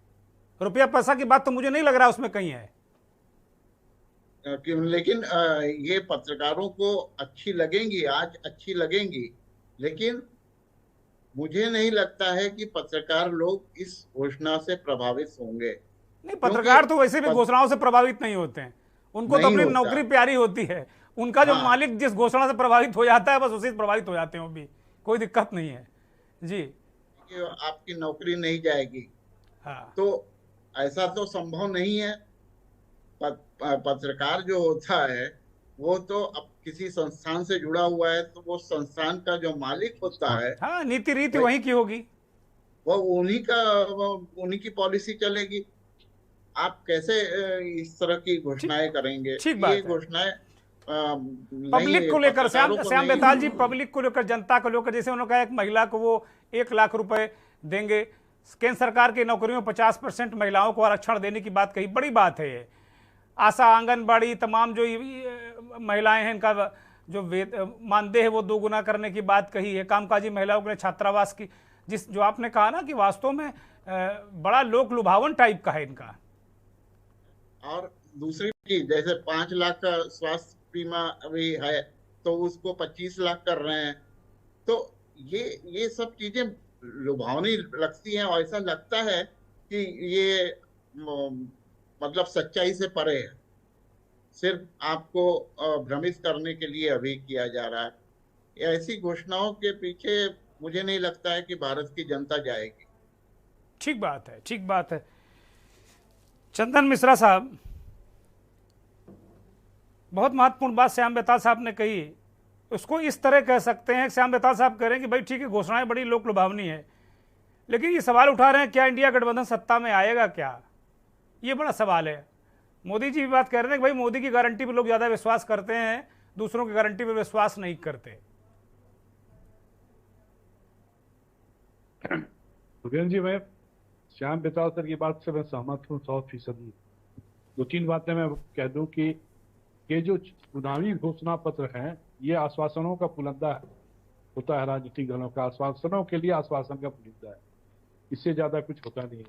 रुपया पैसा की बात तो मुझे नहीं लग रहा उसमें कहीं है। लेकिन ये पत्रकारों को अच्छी लगेंगी, आज अच्छी लगेंगी, लेकिन मुझे नहीं लगता है कि पत्रकार लोग इस घोषणा से प्रभावित होंगे। नहीं, पत्रकार तो वैसे भी घोषणाओं से प्रभावित नहीं होते हैं, उनको तो अपनी नौकरी प्यारी होती है। उनका जो मालिक जिस घोषणा से प्रभावित हो जाता है बस उसी से प्रभावित हो जाते हैं, वो भी कोई दिक्कत नहीं है जी। आपकी नौकरी नहीं जाएगी। हाँ, तो ऐसा तो संभव नहीं है। पत्रकार जो होता है वो तो अब किसी संस्थान से जुड़ा हुआ है, तो वो संस्थान का जो मालिक होता है, हाँ, नीति रीति वहीं की होगी, वो उन्हीं की पॉलिसी चलेगी। आप कैसे इस तरह की घोषणाएं करेंगे? ये घोषणाएं पब्लिक को लेकर, श्याम बेताल जी, पब्लिक को लेकर, जनता को लेकर, जैसे उन्होंने कहा एक महिला को वो 1 लाख रुपए देंगे, केंद्र सरकार की नौकरियों में 50% महिलाओं को आरक्षण देने की बात कही, बड़ी बात है ये। आशा, आंगनबाड़ी, तमाम जो महिलाएं हैं, इनका जो मानदेय है वो 2 गुना करने की बात कही है, कामकाजी महिलाओं के लिए छात्रावास की, जो आपने कहा ना कि वास्तव में बड़ा लोक लुभावन टाइप का है इनका। और दूसरी चीज, जैसे 5 लाख का स्वास्थ्य बीमा अभी है तो उसको 25 लाख कर रहे हैं, तो ये सब चीजें लुभावनी लगती हैं और ऐसा लगता है कि ये मतलब सच्चाई से परे है, सिर्फ आपको भ्रमित करने के लिए अभी किया जा रहा है। ऐसी घोषणाओं के पीछे मुझे नहीं लगता है कि भारत की जनता जाएगी। ठीक बात है, ठीक बात है। चंदन मिश्रा साहब, बहुत महत्वपूर्ण बात श्याम बेताल साहब ने कही, उसको इस तरह कह सकते हैं, श्याम बेताल साहब कह रहे हैं कि भाई ठीक है घोषणाएं बड़ी लोक लुभावनी है, लेकिन ये सवाल उठा रहे हैं क्या इंडिया गठबंधन सत्ता में आएगा क्या, ये बड़ा सवाल है। मोदी जी भी बात कह रहे हैं कि भाई मोदी की गारंटी पे लोग ज्यादा विश्वास करते हैं, दूसरों की गारंटी पे विश्वास नहीं करते। सुरेंद्र जी, मैं श्याम बेताल सर की बात से मैं सहमत हूँ 100%। 2-3 बातें मैं कह दूं कि ये जो चुनावी घोषणा पत्र हैं ये आश्वासनों का पुलिंदा होता है, राजनीतिक दलों का आश्वासनों के लिए आश्वासन का पुलिंदा है, इससे ज्यादा कुछ होता नहीं है।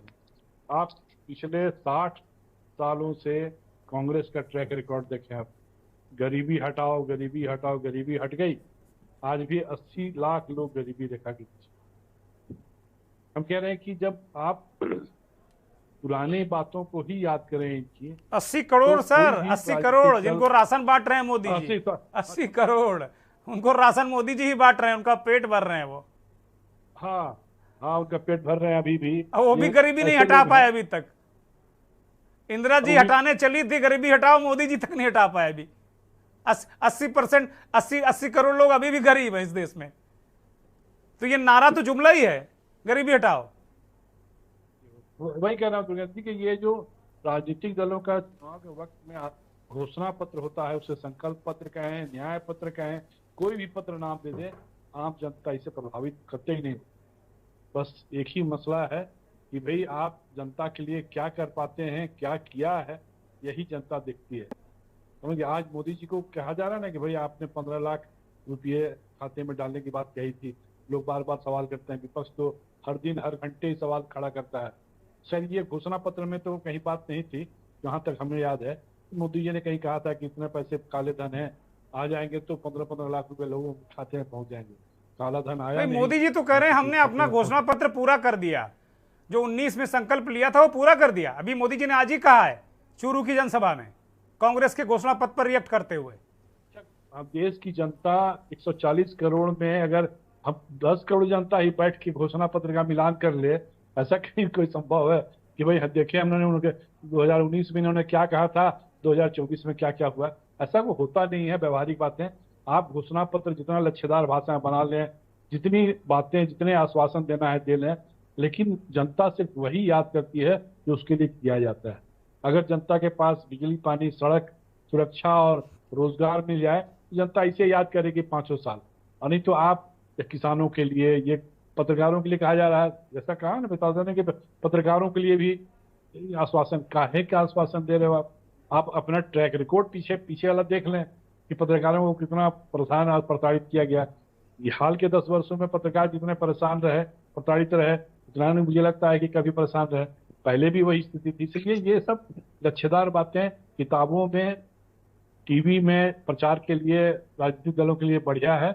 आप पिछले 60 सालों से कांग्रेस का ट्रैक रिकॉर्ड देखें, आप गरीबी हटाओ गरीबी हटाओ, गरीबी हट गई, आज भी 80 लाख लोग गरीबी रेखा के नीचे। हम कह रहे हैं कि जब आप पुरानी बातों को ही याद करें इनकी, 80 करोड़ तो सर, 80 करोड़ जिनको राशन बांट रहे हैं मोदी जी, 80 करोड़ उनको राशन मोदी जी ही बांट रहे हैं, उनका पेट भर रहे हैं वो। हाँ हाँ, उनका पेट भर रहे हैं अभी भी, वो भी गरीबी नहीं हटा पाए अभी तक। इंदिरा जी हटाने चली थी गरीबी हटाओ, मोदी जी तक नहीं हटा पाए अभी। 80% 80 करोड़ लोग अभी भी गरीब है इस देश में, तो ये नारा तो जुमला ही है, गरीबी हटाओ। वही कह रहा हूँ कि ये जो राजनीतिक दलों का चुनाव के वक्त में घोषणा पत्र होता है, उसे संकल्प पत्र कहें, न्याय पत्र कहें, कोई भी पत्र नाम दे दे, आम जनता इसे प्रभावित करते ही नहीं। बस एक ही मसला है कि भाई आप जनता के लिए क्या कर पाते हैं, क्या किया है, यही जनता देखती है। समझिए, आज मोदी जी को कहा जा रहा है ना कि भाई आपने 15 लाख रुपये खाते में डालने की बात कही थी। लोग बार बार सवाल करते हैं, विपक्ष तो हर दिन हर घंटे ही सवाल खड़ा करता है। शायद ये घोषणा पत्र में तो कहीं बात नहीं थी, जहाँ तक हमें याद है मोदी जी ने कहीं कहा था कि इतने पैसे काले धन है, आ जाएंगे तो 15-15 लाख रुपए लोगों के खाते में पहुंच जाएंगे। काला धन आया नहीं। मोदी जी तो कह रहे हैं हमने अपना घोषणा पत्र पूरा कर दिया, जो 19 में संकल्प लिया था वो पूरा कर दिया। अभी मोदी जी ने आज ही कहा है चूरू की जनसभा में कांग्रेस के घोषणा पत्र पर रिएक्ट करते हुए। अब देश की जनता 140 करोड़ में अगर हम 10 करोड़ जनता ही बैठ के घोषणा पत्र का मिलान कर ले, ऐसा कहीं कोई संभव है कि भाई देखिए हमने उनके 2019 में इन्होंने क्या कहा था, 2024 में क्या क्या हुआ, ऐसा वो होता नहीं है। व्यवहारिक बातें, आप घोषणा पत्र जितना लच्छेदार भाषा बना लें, जितनी बातें जितने आश्वासन देना है दे लें, लेकिन जनता सिर्फ वही याद करती है जो उसके लिए किया जाता है। अगर जनता के पास बिजली, पानी, सड़क, सुरक्षा और रोजगार मिल जाए, जनता इसे याद करेगी 500 साल। और नहीं तो आप किसानों के लिए, ये पत्रकारों के लिए कहा जा रहा है, जैसा कहा ना बेताल ने कि पत्रकारों के लिए भी आश्वासन, काहे का आश्वासन दे रहे हो आप अपना ट्रैक रिकॉर्ड पीछे वाला देख लें कि पत्रकारों को कितना परेशान और प्रताड़ित किया गया। ये हाल के 10 वर्षों में पत्रकार जितने परेशान रहे, प्रताड़ित रहे, उतना मुझे लगता है कि कभी परेशान रहे, पहले भी वही स्थिति थी। इसलिए ये सब लच्छेदार बातें किताबों में, टीवी में प्रचार के लिए राजनीतिक दलों के लिए बढ़िया है,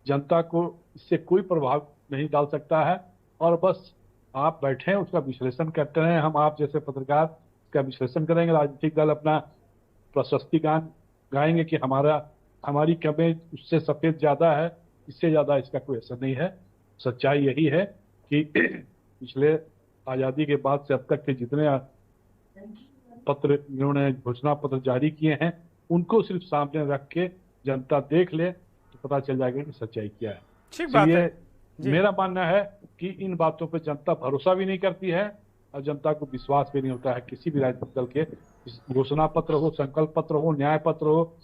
जनता को इससे कोई प्रभाव नहीं डाल सकता है। और बस आप बैठे उसका विश्लेषण करते हैं, हम आप जैसे पत्रकार का विश्लेषण करेंगे, राजनीतिक दल अपना प्रशस्ति गान गाएंगे कि हमारी कमें उससे सफेद ज्यादा है, इससे ज्यादा इसका कोई असर नहीं है। सच्चाई यही है कि पिछले आजादी के बाद से अब तक के जितने पत्र इन्होंने घोषणा पत्र जारी किए हैं, उनको सिर्फ सामने रख के जनता देख ले तो पता चल जाएगा कि सच्चाई क्या है। ठीक बात है। मेरा मानना है कि इन बातों पे जनता भरोसा भी नहीं करती है और जनता को विश्वास भी नहीं होता है किसी भी राजनीतिक दल के, घोषणा पत्र हो, संकल्प पत्र हो, न्याय पत्र हो,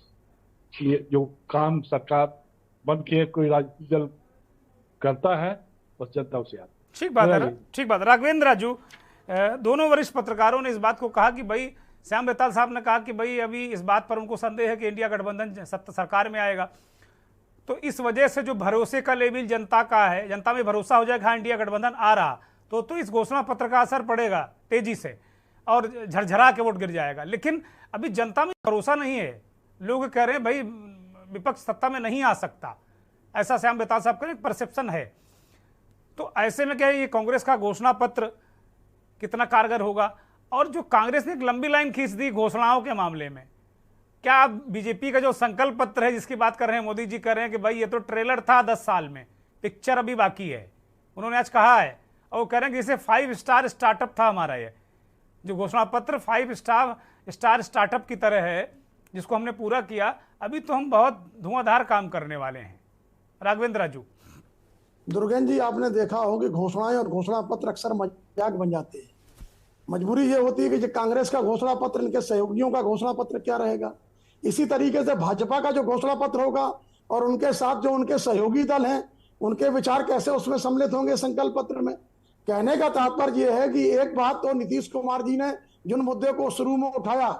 ये जो काम सरकार बन के कोई राजनीतिक दल करता है, बस जनता उसे याद। ठीक बात है, ठीक बात है। राघवेंद्र राजू, दोनों वरिष्ठ पत्रकारों ने इस बात को कहा कि भाई, श्याम बेताल साहब ने कहा कि भाई अभी इस बात पर उनको संदेह है कि इंडिया गठबंधन सरकार में आएगा, तो इस वजह से जो भरोसे का लेवल जनता का है, जनता में भरोसा हो जाएगा इंडिया गठबंधन आ रहा, तो इस घोषणा पत्र का असर पड़ेगा तेजी से और झरझरा के वोट गिर जाएगा। लेकिन अभी जनता में भरोसा नहीं है, लोग कह रहे हैं भाई विपक्ष सत्ता में नहीं आ सकता, ऐसा श्याम बेताल साहब का एक परसेप्शन है। तो ऐसे में क्या ये कांग्रेस का घोषणा पत्र कितना कारगर होगा? और जो कांग्रेस ने एक लंबी लाइन खींच दी घोषणाओं के मामले में, क्या बीजेपी का जो संकल्प पत्र है जिसकी बात कर रहे हैं, मोदी जी कर रहे हैं कि भाई ये तो ट्रेलर था 10 साल में, पिक्चर अभी बाकी है, उन्होंने आज कहा है। और वो कह रहे हैं कि इसे 5 स्टार स्टार्टअप था हमारा, ये जो घोषणा पत्र 5 स्टार स्टार्टअप की तरह है जिसको हमने पूरा किया, अभी तो हम बहुत धुआंधार काम करने वाले हैं। राघवेंद्र राजू। दुर्गेन जी, आपने देखा हो कि घोषणाएं और घोषणा पत्र अक्सर मजाक बन जाते हैं। मजबूरी ये होती है कि जो कांग्रेस का घोषणा पत्र, इनके सहयोगियों का घोषणा पत्र क्या रहेगा। इसी तरीके से भाजपा का जो घोषणा पत्र होगा और उनके साथ जो उनके सहयोगी दल हैं, उनके विचार कैसे उसमें सम्मिलित होंगे संकल्प पत्र में। कहने का तात्पर्य यह है कि एक बात तो नीतीश कुमार जी ने जिन मुद्दे को शुरू में उठाया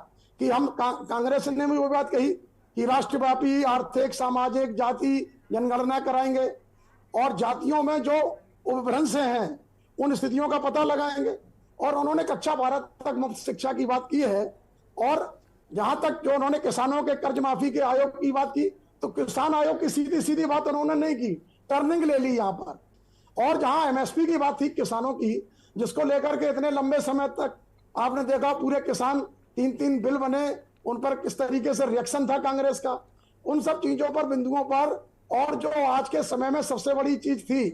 कि हम कांग्रेस ने भी वो बात कही कि राष्ट्रव्यापी आर्थिक, सामाजिक, जाति जनगणना कराएंगे और जातियों में जो उपभ्रंश हैं उन स्थितियों का पता लगाएंगे। और उन्होंने कच्चा भारत तक मुफ्त शिक्षा की बात की है। और जहां तक जो उन्होंने किसानों के कर्ज माफी के आयोग की बात की, तो किसान आयोग की सीधी सीधी बात उन्होंने नहीं की, टर्निंग ले ली यहाँ पर। और जहां एमएसपी की बात थी किसानों की, जिसको लेकर के इतने लंबे समय तक आपने देखा पूरे किसान 3-3 बिल बने, उन पर किस तरीके से रिएक्शन था कांग्रेस का, उन सब चीजों पर, बिंदुओं पर। और जो आज के समय में सबसे बड़ी चीज थी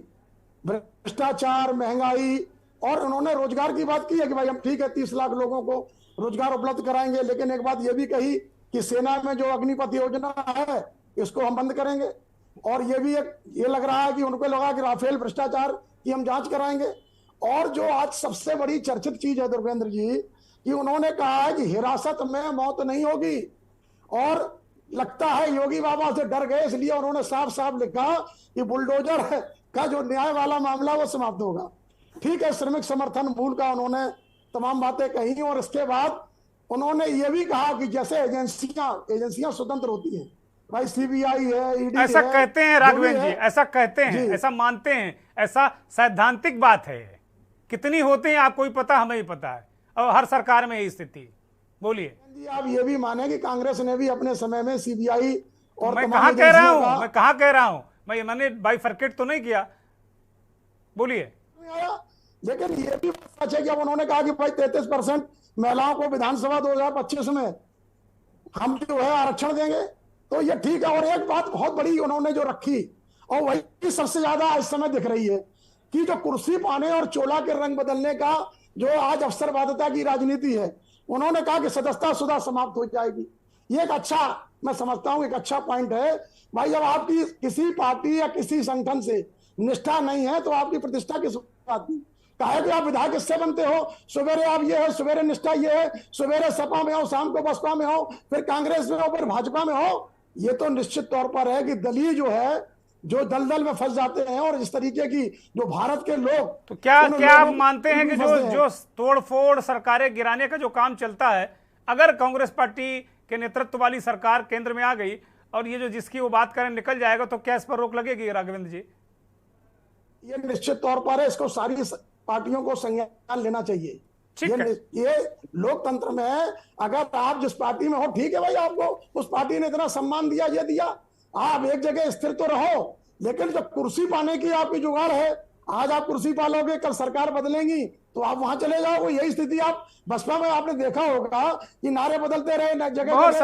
भ्रष्टाचार, महंगाई, और उन्होंने रोजगार की बात की है कि भाई हम ठीक है 30 लाख लोगों को रोजगार उपलब्ध कराएंगे, लेकिन एक बात यह भी कही कि सेना में जो अग्निपथ योजना है इसको हम बंद करेंगे। और ये भी ये लग रहा है कि उनको लगा कि राफेल भ्रष्टाचार की हम जांच कराएंगे। और जो आज सबसे बड़ी चर्चित चीज है दुर्गेंद्र जी, कि उन्होंने कहा है कि हिरासत में मौत नहीं होगी। और लगता है योगी बाबा से डर गए, इसलिए उन्होंने साफ साफ लिखा कि बुलडोजर का जो न्याय वाला मामला वो समाप्त होगा। ठीक है, श्रमिक समर्थन मूल का उन्होंने तमाम बातें कही। और इसके बाद उन्होंने ये भी कहा कि जैसे एजेंसियां स्वतंत्र होती हैं, भाई सीबीआई है, ईडी ऐसा है, कहते हैं राघवेंद्र जी, ऐसा कहते हैं, ऐसा मानते हैं, ऐसा सैद्धांतिक बात है। कितनी होते हैं आपको ही पता, हमें ही पता है, और हर सरकार में यही स्थिति। बोलिए। आप ये भी माने कि कांग्रेस ने भी अपने समय में सीबीआई और मैं कहाँ कह रहा हूँ, मैंने बाइफरकेट तो नहीं किया। बोलिए। लेकिन ये भी सच है कि अब उन्होंने कहा कि भाई 33% महिलाओं को विधानसभा 2025 में हम जो है आरक्षण देंगे, तो ये ठीक है। और एक बात बहुत बड़ी उन्होंने जो रखी, और वही सबसे ज्यादा इस समय दिख रही है, कि जो कुर्सी पाने और चोला के रंग बदलने का जो आज अवसरवादिता की राजनीति है, उन्होंने कहा कि सदस्यता सुधा समाप्त हो जाएगी। ये एक अच्छा, मैं समझता हूं एक अच्छा पॉइंट है। भाई जब आपकी किसी पार्टी या किसी संगठन से निष्ठा नहीं है तो आपकी प्रतिष्ठा किस बात की? कहा कि आप विधायक किससे बनते हो? सवेरे आप ये है, सवेरे निष्ठा ये है, सवेरे सपा में हो, शाम को बसपा में हो, फिर कांग्रेस में हो, फिर भाजपा में हो। ये तो निश्चित तौर पर है कि दलीय जो है, जो दलदल में फंस जाते हैं। और इस तरीके की जो भारत के लोग, तो क्या आप मानते हैं कि जो तोड़फोड़, सरकारें गिराने का जो काम चलता है, अगर कांग्रेस पार्टी के नेतृत्व वाली सरकार केंद्र में आ गई और ये जो जिसकी वो बात करें निकल जाएगा, तो क्या इस पर रोक लगेगी राघवेंद्र जी? ये निश्चित तौर पर है, इसको सारी पार्टियों को संज्ञान लेना चाहिए। ये लोकतंत्र में है, अगर आप जिस पार्टी में हो, ठीक है भाई, आपको उस पार्टी ने इतना सम्मान दिया, ये दिया, आप एक जगह स्थिर तो रहो। लेकिन जो कुर्सी पाने की आपकी जुगाड़ है, आज आप कुर्सी पालोगे, कल सरकार बदलेंगी तो आप वहां चले जाओगे। यही स्थिति आप बसपा में आपने देखा होगा कि नारे बदलते रहे, जगह बहुत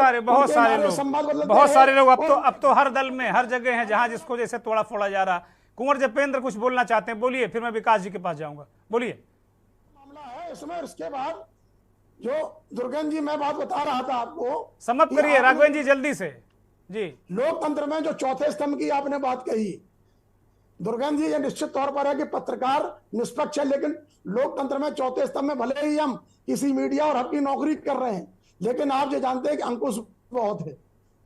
सारे लोग अब तो हर दल में, हर जगह है जहां जिसको जैसे तोड़ा फोड़ा जा रहा। कुंवर जपेंद्र कुछ बोलना चाहते हैं, बोलिए, फिर मैं विकास जी के पास जाऊंगा। बोलिए। मामला है इसमें। इसके बाद जो दुर्गेंद्र जी मैं बात बता रहा था आपको, समाप्त करिए राघवेंद्र जी जल्दी से जी। लोकतंत्र में जो चौथे स्तंभ की आपने बात कही दुर्गेंद्र जी, ये निश्चित तौर पर है कि पत्रकार निष्पक्ष है, लेकिन लोकतंत्र में चौथे स्तंभ में भले ही हम किसी मीडिया और हक की नौकरी कर रहे हैं, लेकिन आप जो जानते हैं कि अंकुश बहुत है।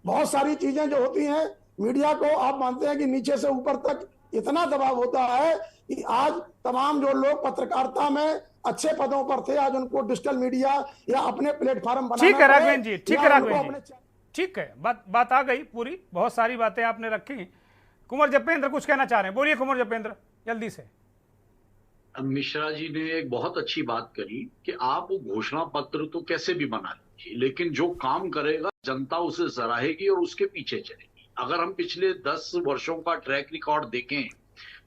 बहुत सारी चीजें जो होती हैं, मीडिया को आप मानते हैं कि नीचे से ऊपर तक इतना दबाव होता है कि आज तमाम जो लोग पत्रकारिता में अच्छे पदों पर थे, आज उनको डिजिटल मीडिया या अपने प्लेटफॉर्म बनाना। ठीक है राघवेंद्र जी, ठीक है राघवेंद्र जी, ठीक है, बात आ गई पूरी। बहुत सारी बातें आपने रखी। कुंवर जपेंद्र कुछ कहना चाह रहे हैं, बोलिए कुंवर जपेंद्र जल्दी से। मिश्रा जी ने एक बहुत अच्छी बात करी कि आप वो घोषणा पत्र तो कैसे भी बना लीजिए, लेकिन जो काम करेगा जनता उसे सराहेगी और उसके पीछे चलेगी। अगर हम पिछले 10 वर्षों का ट्रैक रिकॉर्ड देखें,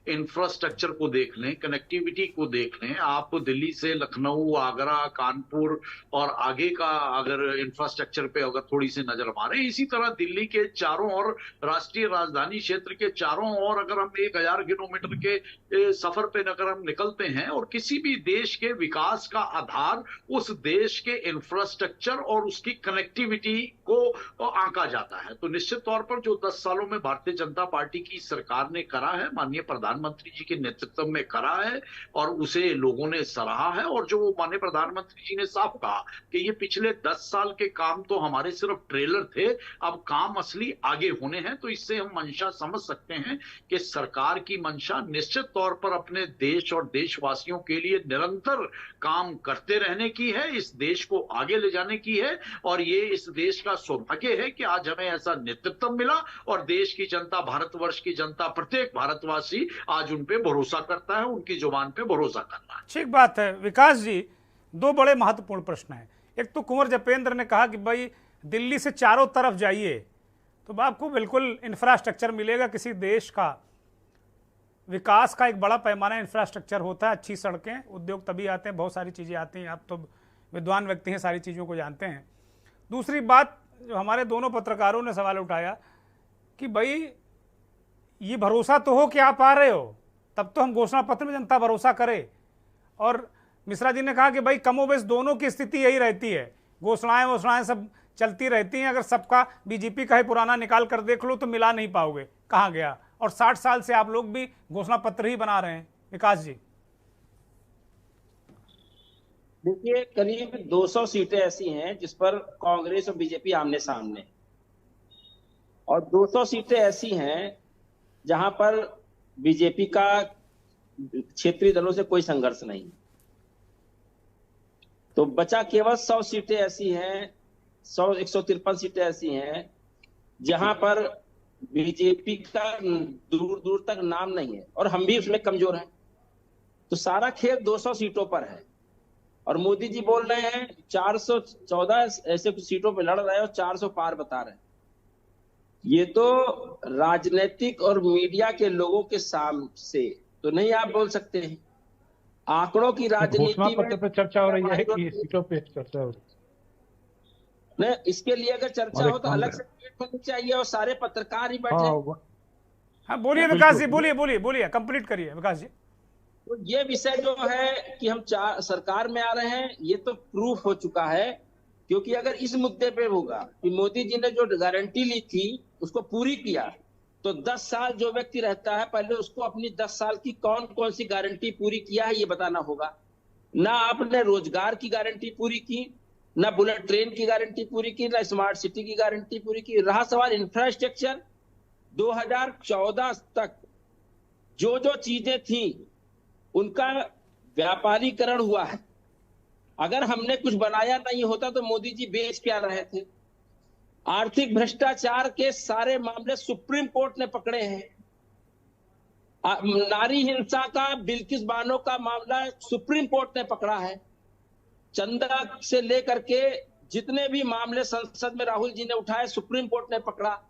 इंफ्रास्ट्रक्चर को देख लें, कनेक्टिविटी को देख लें, आप दिल्ली से लखनऊ, आगरा, कानपुर और आगे का अगर इंफ्रास्ट्रक्चर पे अगर थोड़ी सी नजर मारें, इसी तरह दिल्ली के चारों ओर, राष्ट्रीय राजधानी क्षेत्र के चारों ओर अगर हम 1000 किलोमीटर के सफर पे अगर हम निकलते हैं, और किसी भी देश के विकास का आधार उस देश के इंफ्रास्ट्रक्चर और उसकी कनेक्टिविटी को आंका जाता है। तो निश्चित तौर पर जो 10 सालों में भारतीय जनता पार्टी की सरकार ने करा है, माननीय प्रधानमंत्री जी के नेतृत्व में करा है, और उसे लोगों ने सराहा है। और जो माननीय प्रधानमंत्री जी ने साफ कहा कि ये पिछले 10 साल के काम तो हमारे सिर्फ ट्रेलर थे, अब काम असली आगे होने हैं। तो इससे हम मंशा समझ सकते हैं कि सरकार की मंशा निश्चित तौर पर अपने देश और देशवासियों के लिए निरंतर काम करते रहने की है, इस देश को आगे ले जाने की है। और ये इस देश का सौभाग्य है कि आज हमें ऐसा नेतृत्व मिला, और देश की जनता, भारतवर्ष की जनता, प्रत्येक भारतवासी आज उन पे भरोसा करता है, उनकी जुबान पे भरोसा करना है। ठीक बात है विकास जी। दो बड़े महत्वपूर्ण प्रश्न हैं। एक तो कुंवर जपेंद्र ने कहा कि भाई दिल्ली से चारों तरफ जाइए तो आपको बिल्कुल इंफ्रास्ट्रक्चर मिलेगा। किसी देश का विकास का एक बड़ा पैमाना इंफ्रास्ट्रक्चर होता है, अच्छी सड़कें, उद्योग तभी आते हैं, बहुत सारी चीज़ें आती हैं। आप तो विद्वान व्यक्ति हैं, सारी चीज़ों को जानते हैं। दूसरी बात जो हमारे दोनों पत्रकारों ने सवाल उठाया कि भाई ये भरोसा तो हो कि आप आ रहे हो, तब तो हम घोषणा पत्र में जनता भरोसा करे। और मिश्रा जी ने कहा कि भाई कमोबेश दोनों की स्थिति यही रहती है, घोषणाएं सब चलती रहती हैं। अगर सबका बीजेपी का ही पुराना निकाल कर देख लो तो मिला नहीं पाओगे कहाँ गया। और 60 साल से आप लोग भी घोषणा पत्र ही बना रहे हैं। विकास जी देखिए, करीब 200 सीटें ऐसी हैं जिस पर कांग्रेस और बीजेपी आमने सामने, और 200 सीटें ऐसी हैं जहां पर बीजेपी का क्षेत्रीय दलों से कोई संघर्ष नहीं। तो बचा केवल 100 सीटें ऐसी हैं, 153 सीटें ऐसी हैं जहां पर बीजेपी का दूर दूर तक नाम नहीं है, और हम भी उसमें कमजोर हैं। तो सारा खेल 200 सीटों पर है। और मोदी जी बोल रहे हैं 414 ऐसे कुछ सीटों पे लड़ रहे हैं और 400 पार बता रहे हैं। ये तो राजनीतिक और मीडिया के लोगों के सामने तो नहीं आप बोल सकते हैं। आंकड़ों की राजनीति में पे चर्चा हो रही है कि सीटों पे चर्चा हो रही है। नहीं, इसके लिए अगर चर्चा हो तो अलग से मीट होनी चाहिए और सारे पत्रकार ही बैठे। हाँ बोलिए विकास जी, बोलिए कंप्लीट करिए विकास जी। तो ये विषय जो है कि हम सरकार में आ रहे हैं, ये तो प्रूफ हो चुका है। क्योंकि अगर इस मुद्दे पे होगा कि मोदी जी ने जो गारंटी ली थी उसको पूरी किया, तो 10 साल जो व्यक्ति रहता है पहले उसको अपनी 10 साल की कौन कौन सी गारंटी पूरी किया है ये बताना होगा। ना आपने रोजगार की गारंटी पूरी की, ना बुलेट ट्रेन की गारंटी पूरी की, ना स्मार्ट सिटी की गारंटी पूरी की। रहा सवाल इंफ्रास्ट्रक्चर, 2014 तक जो जो चीजें थी उनका व्यापारीकरण हुआ है। अगर हमने कुछ बनाया नहीं होता तो मोदी जी बेच क्या रहे थे। आर्थिक भ्रष्टाचार के सारे मामले सुप्रीम कोर्ट ने पकड़े हैं। नारी हिंसा का, बिल्किस बानो का मामला सुप्रीम कोर्ट ने पकड़ा है। चंदा से लेकर के जितने भी मामले संसद में राहुल जी ने उठाए सुप्रीम कोर्ट ने पकड़ा।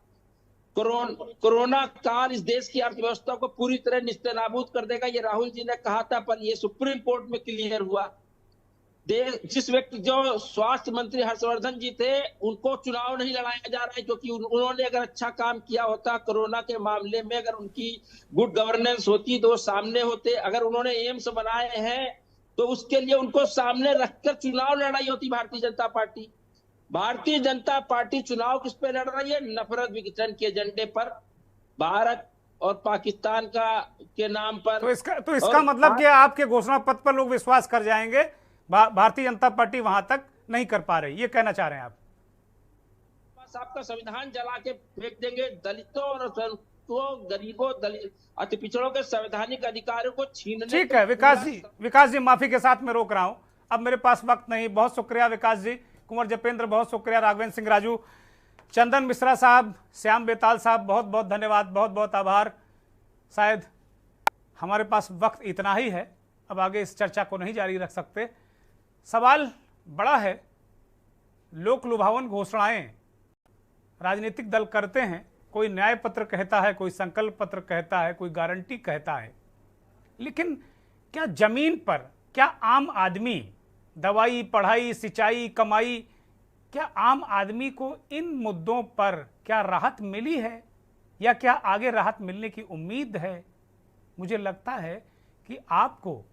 कोरोना काल इस देश की अर्थव्यवस्था को पूरी तरह निस्तेनाबूद कर देगा, ये राहुल जी ने कहा था, पर ये सुप्रीम कोर्ट में क्लियर हुआ। जिस व्यक्ति जो स्वास्थ्य मंत्री हर्षवर्धन जी थे उनको चुनाव नहीं लड़ाया जा रहा है, क्योंकि उन्होंने अगर अच्छा काम किया होता कोरोना के मामले में, अगर उनकी गुड गवर्नेंस होती तो वो सामने होते। अगर उन्होंने एम्स बनाए हैं तो उसके लिए उनको सामने रखकर चुनाव लड़ाई होती भारतीय जनता पार्टी। भारतीय जनता पार्टी चुनाव किस पे लड़ रही है? नफरत विघटन के एजेंडे पर, भारत और पाकिस्तान के नाम पर। तो इसका मतलब कि आपके घोषणा पत्र पर लोग विश्वास कर जाएंगे, भारतीय जनता पार्टी वहां तक नहीं कर पा रही, ये कहना चाह रहे हैं आप? बस आपका संविधान जला के फेंक देंगे। दलितों और गरीबों, अति पिछड़ों के संवैधानिक अधिकारों को छीनने। ठीक है विकास जी माफी के साथ मैं रोक रहा हूं, अब मेरे पास वक्त नहीं। बहुत शुक्रिया विकास जी, कुंवर जपेंद्र बहुत शुक्रिया, राघवेंद्र सिंह राजू, चंदन मिश्रा साहब, श्याम बेताल साहब बहुत बहुत धन्यवाद, बहुत बहुत आभार। शायद हमारे पास वक्त इतना ही है, अब आगे इस चर्चा को नहीं जारी रख सकते। सवाल बड़ा है, लोक लुभावन घोषणाएं राजनीतिक दल करते हैं, कोई न्याय पत्र कहता है, कोई संकल्प पत्र कहता है, कोई गारंटी कहता है, लेकिन क्या जमीन पर, क्या आम आदमी, दवाई, पढ़ाई, सिंचाई, कमाई, क्या आम आदमी को इन मुद्दों पर क्या राहत मिली है या क्या आगे राहत मिलने की उम्मीद है? मुझे लगता है कि आपको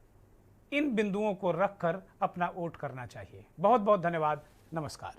इन बिंदुओं को रखकर अपना वोट करना चाहिए। बहुत बहुत धन्यवाद। नमस्कार।